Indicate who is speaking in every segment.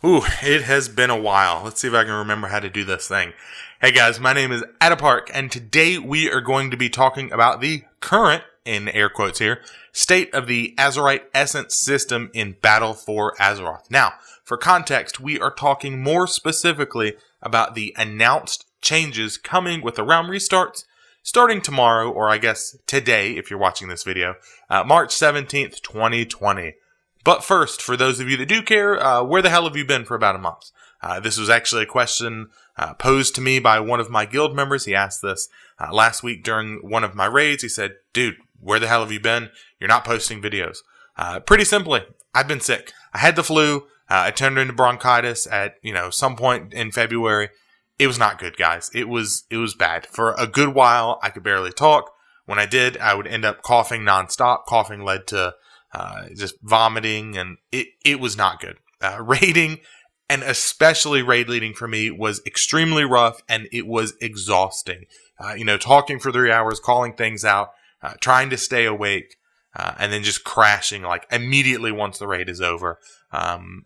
Speaker 1: Ooh, it has been a while. Let's see if I can remember how to do this thing. Hey guys, my name is Adapark, and today we are going to be talking about the current, in air quotes here, state of the Azerite Essence system in Battle for Azeroth. Now, for context, we are talking more specifically about the announced changes coming with the realm restarts starting tomorrow, or I guess today if you're watching this video, March 17th, 2020. But first, for those of you that do care, where the hell have you been for about a month? This was actually a question posed to me by one of my guild members. He asked this last week during one of my raids. He said, dude, where the hell have you been? You're not posting videos. Pretty simply, I've been sick. I had the flu. It turned into bronchitis at, some point in February. It was not good, guys. It was bad. For a good while, I could barely talk. When I did, I would end up coughing nonstop. Coughing led to just vomiting, and it was not good. Raiding, and especially raid leading for me, was extremely rough, and it was exhausting. Talking for 3 hours, calling things out, trying to stay awake, and then just crashing like immediately once the raid is over,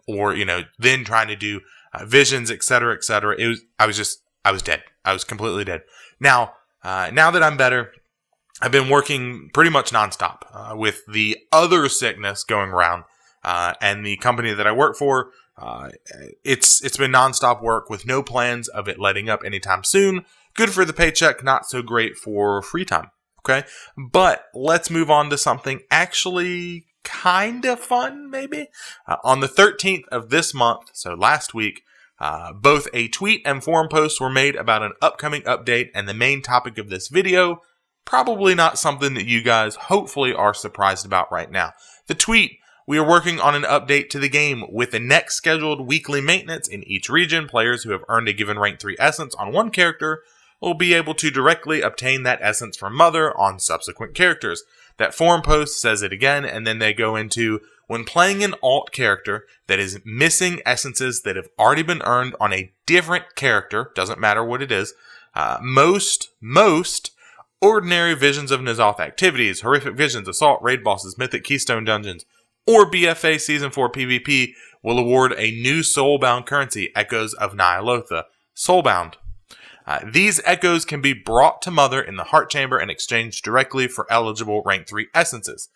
Speaker 1: or then trying to do visions, etc., etc. I was dead. I was completely dead. Now that I'm better, I've been working pretty much nonstop with the other sickness going around, and the company that I work for. It's been nonstop work with no plans of it letting up anytime soon. Good for the paycheck, not so great for free time. Okay, but let's move on to something actually kind of fun, maybe. On the 13th of this month, so last week, both a tweet and forum post were made about an upcoming update, and the main topic of this video. Probably not something that you guys hopefully are surprised about right now. The tweet, we are working on an update to the game with the next scheduled weekly maintenance in each region. Players who have earned a given rank 3 essence on one character will be able to directly obtain that essence from Mother on subsequent characters. That forum post says it again, and then they go into, when playing an alt character that is missing essences that have already been earned on a different character, doesn't matter what it is, most ordinary Visions of N'Zoth activities, Horrific Visions, Assault, Raid Bosses, Mythic Keystone Dungeons, or BFA Season 4 PvP will award a new Soulbound currency, Echoes of Ny'alotha. Soulbound. These echoes can be brought to Mother in the Heart Chamber and exchanged directly for eligible Rank 3 essences.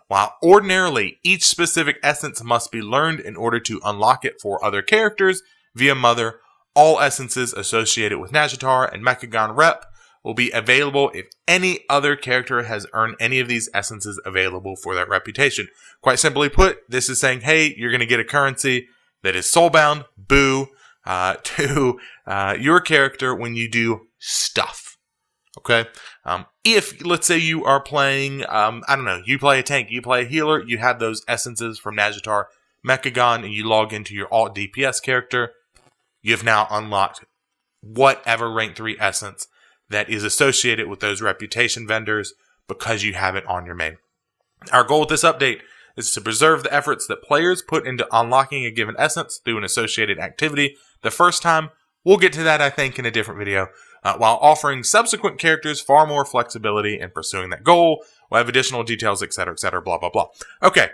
Speaker 1: While ordinarily each specific essence must be learned in order to unlock it for other characters via Mother, all essences associated with Nazjatar and Mechagon Rep will be available if any other character has earned any of these essences available for that reputation. Quite simply put, this is saying, hey, you're going to get a currency that is soulbound, to your character when you do stuff. Okay? If, let's say you are playing, you play a tank, you play a healer, you have those essences from Nazjatar, Mechagon, and you log into your alt DPS character, you have now unlocked whatever rank 3 essence that is associated with those reputation vendors because you have it on your main. Our goal with this update is to preserve the efforts that players put into unlocking a given essence through an associated activity the first time. We'll get to that, I think, in a different video, while offering subsequent characters far more flexibility in pursuing that goal. We'll have additional details, etc., blah, blah, blah. Okay.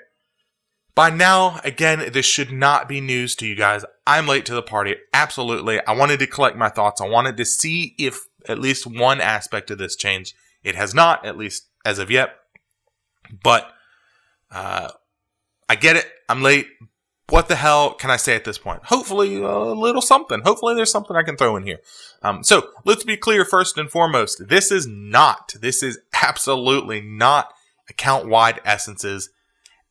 Speaker 1: By now, again, this should not be news to you guys. I'm late to the party. Absolutely. I wanted to collect my thoughts. I wanted to see if at least one aspect of this changed. It has not, at least as of yet. But I get it. I'm late. What the hell can I say at this point? Hopefully a little something. Hopefully there's something I can throw in here. So let's be clear first and foremost. This is absolutely not account-wide essences.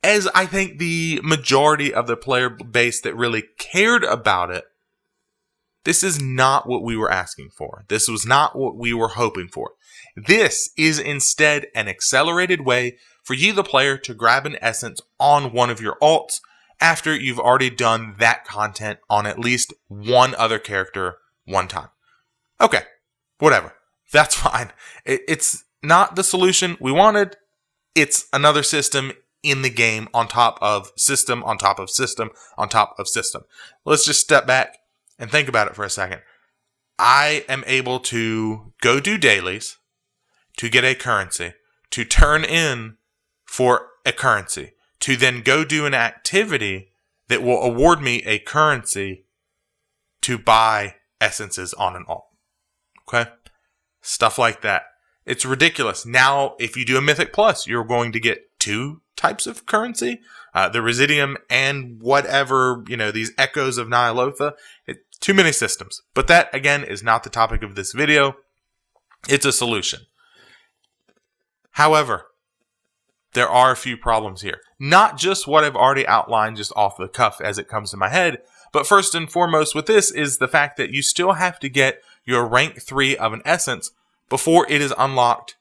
Speaker 1: As I think the majority of the player base that really cared about it, this is not what we were asking for. This was not what we were hoping for. This is instead an accelerated way for you, the player, to grab an essence on one of your alts after you've already done that content on at least one other character one time. Okay, whatever. That's fine. It's not the solution we wanted. It's another system in the game on top of system, on top of system, on top of system. Let's just step back and think about it for a second. I am able to go do dailies to get a currency, to turn in for a currency, to then go do an activity that will award me a currency to buy essences on an alt. Okay? Stuff like that. It's ridiculous. Now, if you do a Mythic Plus, you're going to get 2 types of currency. The Residium and whatever, these Echoes of Nyalotha. Too many systems. But that, again, is not the topic of this video. It's a solution. However, there are a few problems here. Not just what I've already outlined just off the cuff as it comes to my head, but first and foremost with this is the fact that you still have to get your rank 3 of an essence before it is unlocked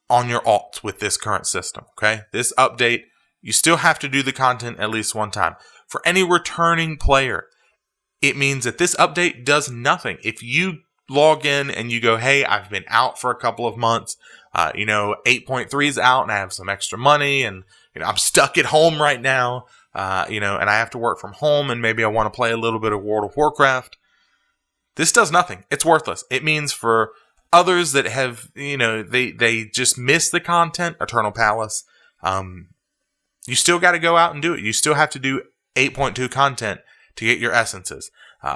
Speaker 1: on your alt with this current system, okay? This update, you still have to do the content at least one time. For any returning player, it means that this update does nothing. If you log in and you go, hey, I've been out for a couple of months, 8.3 is out and I have some extra money and I'm stuck at home right now, and I have to work from home and maybe I want to play a little bit of World of Warcraft. This does nothing. It's worthless. It means for others that have, they just miss the content, Eternal Palace, you still got to go out and do it. You still have to do 8.2 content to get your essences.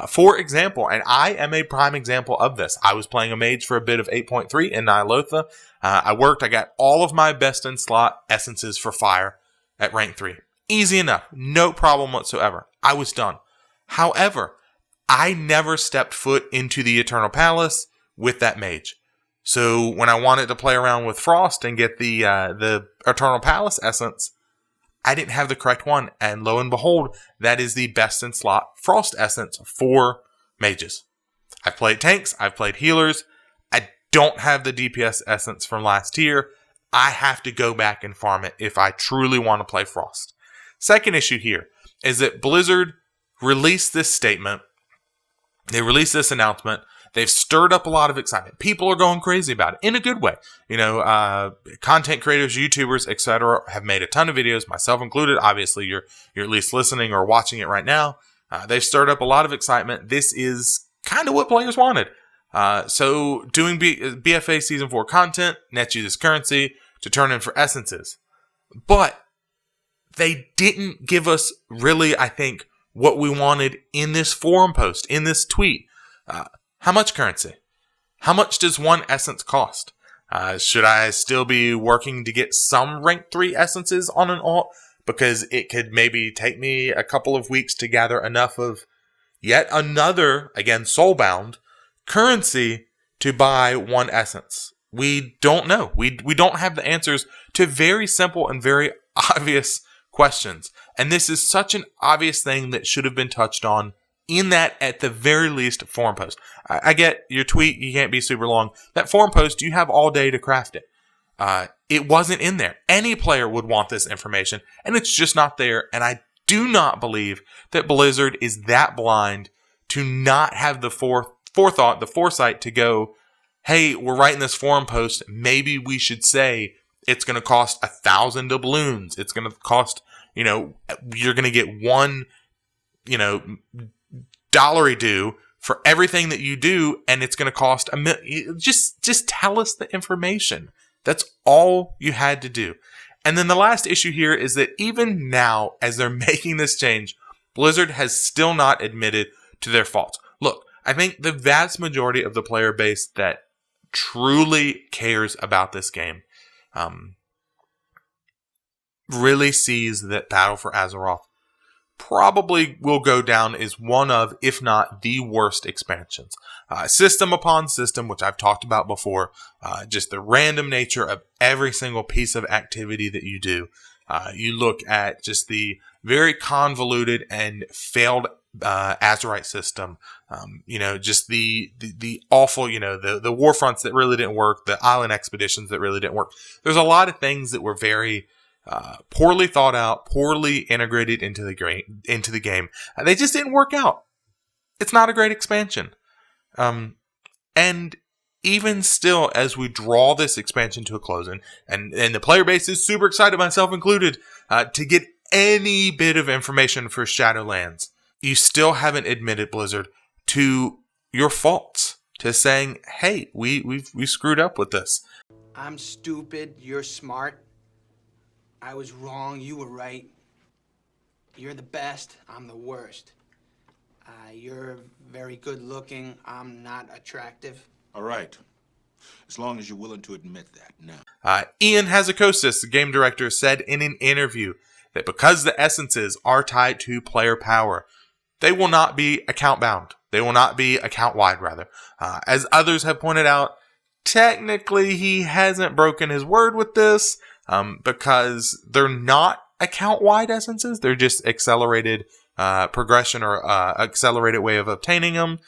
Speaker 1: For example, and I am a prime example of this. I was playing a mage for a bit of 8.3 in Nyalotha. I got all of my best in slot essences for fire at rank 3. Easy enough. No problem whatsoever. I was done. However, I never stepped foot into the Eternal Palace with that mage. So when I wanted to play around with Frost and get the Eternal Palace essence, I didn't have the correct one, and lo and behold, that is the best in slot Frost essence for mages. I've played tanks, I've played healers, I don't have the DPS essence from last year. I have to go back and farm it if I truly want to play Frost. Second issue here is that Blizzard released this statement, they released this announcement. They've stirred up a lot of excitement. People are going crazy about it in a good way. Content creators, YouTubers, etc. have made a ton of videos, myself included. Obviously, you're at least listening or watching it right now. They've stirred up a lot of excitement. This is kind of what players wanted. So doing BFA Season 4 content nets you this currency to turn in for essences. But they didn't give us really, I think, what we wanted in this forum post, in this tweet. How much currency? How much does one essence cost? Should I still be working to get some rank 3 essences on an alt? Because it could maybe take me a couple of weeks to gather enough of yet another, again, soulbound currency to buy one essence. We don't know. We don't have the answers to very simple and very obvious questions. And this is such an obvious thing that should have been touched on in that, at the very least, forum post. I get your tweet, you can't be super long. That forum post, you have all day to craft it. It wasn't in there. Any player would want this information, and it's just not there. And I do not believe that Blizzard is that blind to not have the forethought, the foresight to go, hey, we're writing this forum post. Maybe we should say it's going to cost 1,000 doubloons. It's going to cost, you're going to get one, dollary due for everything that you do, and it's going to cost $1 million. Just tell us the information. That's all you had to do. And then the last issue here is that even now, as they're making this change, Blizzard has still not admitted to their faults. Look, I think the vast majority of the player base that truly cares about this game really sees that Battle for Azeroth probably will go down as one of, if not the worst expansions. System upon system, which I've talked about before, just the random nature of every single piece of activity that you do. You look at just the very convoluted and failed Azerite system, just the awful, the war fronts that really didn't work, the island expeditions that really didn't work. There's a lot of things that were very poorly thought out, poorly integrated into the game. They just didn't work out. It's not a great expansion. And even still, as we draw this expansion to a close, and the player base is super excited, myself included, to get any bit of information for Shadowlands, you still haven't admitted, Blizzard, to your faults, to saying, hey, we screwed up with this.
Speaker 2: I'm stupid, you're smart. I was wrong, you were right. You're the best, I'm the worst. You're very good looking, I'm not attractive.
Speaker 3: All right. As long as you're willing to admit that now.
Speaker 1: Ian Hazzikostas, the game director, said in an interview that because the essences are tied to player power, they will not be account bound. They will not be account wide, rather. As others have pointed out, technically he hasn't broken his word with this because they're not account wide essences. They're just accelerated progression or accelerated way of obtaining them.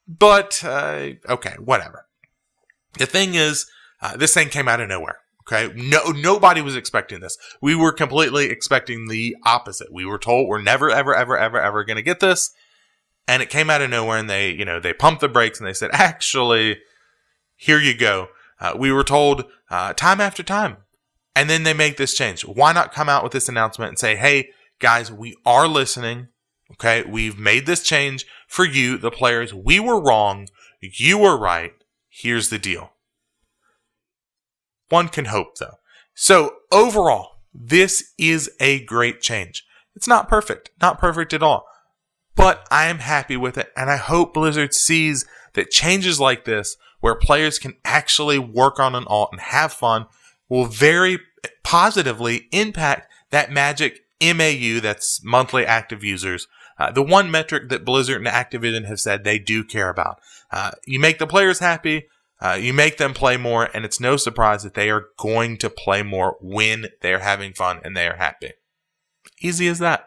Speaker 1: But, okay, whatever. The thing is, this thing came out of nowhere. Okay, nobody was expecting this. We were completely expecting the opposite. We were told we're never, ever going to get this, and it came out of nowhere. And they pumped the brakes and they said, "Actually, here you go." We were told time after time, and then they make this change. Why not come out with this announcement and say, "Hey guys, we are listening. Okay, we've made this change for you, the players. We were wrong. You were right. Here's the deal." One can hope, though. So, overall, this is a great change. It's not perfect at all. But I am happy with it, and I hope Blizzard sees that changes like this, where players can actually work on an alt and have fun, will very positively impact that Magic MAU, that's monthly active users, the one metric that Blizzard and Activision have said they do care about. You make the players happy, you make them play more, and it's no surprise that they are going to play more when they're having fun and they are happy. Easy as that.